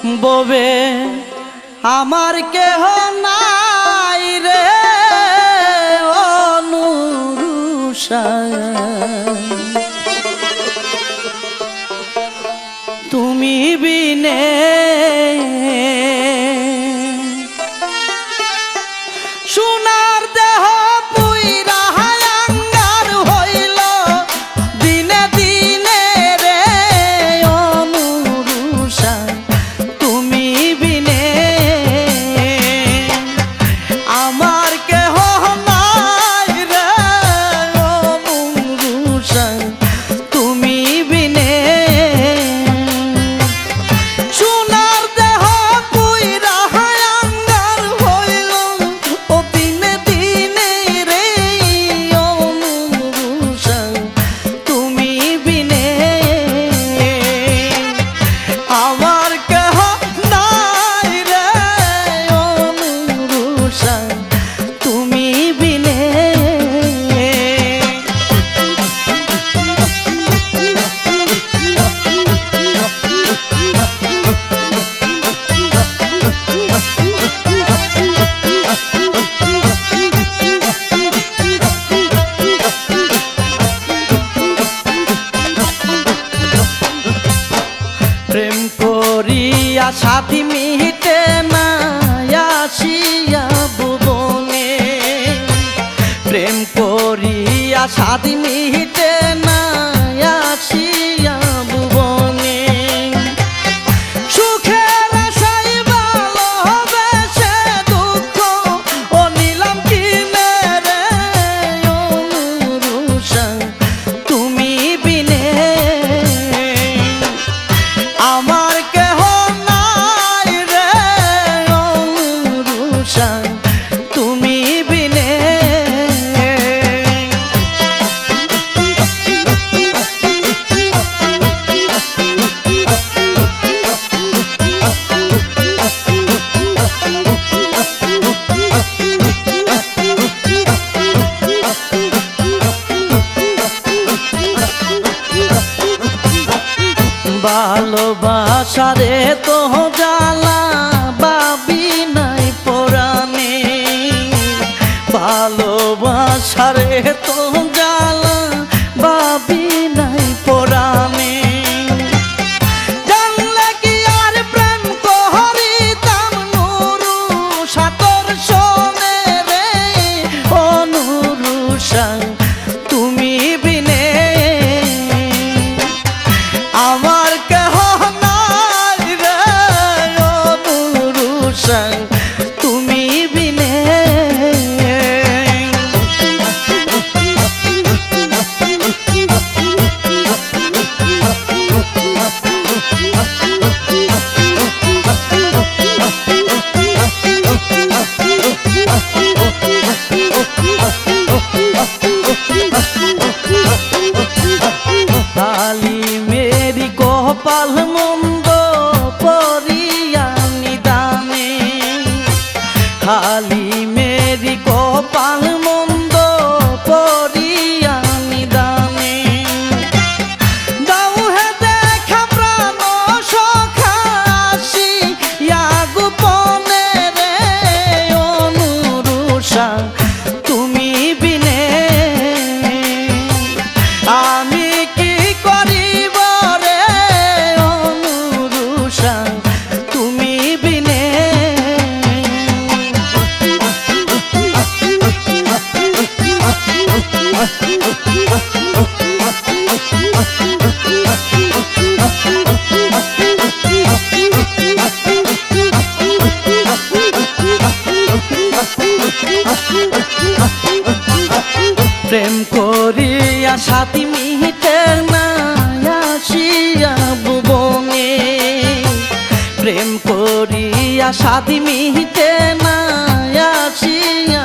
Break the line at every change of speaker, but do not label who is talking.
ববে আমার কেহ নাই রে অনুরুষা, তুমি বিনে সোনার দেহ পুইরা আঙ্গার হইল দিনে দিনে রে অনুরুষা, তুমি বিনে আমার কেহ নাই রে অনুরুষা, তুমি বিনে প্রেম করিয়া সাথী মিটে না আসিয়া ভুবনে, প্রেম করিয়া সাথী মিটে না আসিয়া ভুবনে, সুখের আশায় ভালোবেসে দুঃখ ও নিলাম কিনে রে অনুরুষা, তুমি বিনে আমার কেহ নাই রে অনুরুষা, তুমি বিনে ভালোবাসারে তো জ্বালা বাবি নাই পরাণে, ভালোবাসারে তো জ্বালা বাবি নাই পরাণে, জানলে কি আর প্রেম করিতাম নুরুষা তোর শোনে রে অনুরুষা, তুমি বিনে আমার কেহ নাই রে অনুরুষা, তুমি বিনে কালী মেরি কপাল মন্দ পরিয়া নিদানে, কালী মেরি কপাল মন্দ পরিয়া নিদানে, দাও হে দেখা প্রাণ সখা আসিয়া গোপনে রে অনুরুষা, তুমি বিনে আমি কি করিব রে অনুরুষা, তুমি বিনে প্রেম করিয়া সাথী মিটে না আসিয়া ভুবনে, প্রেম করিয়া সাথী মিটে না আসিয়া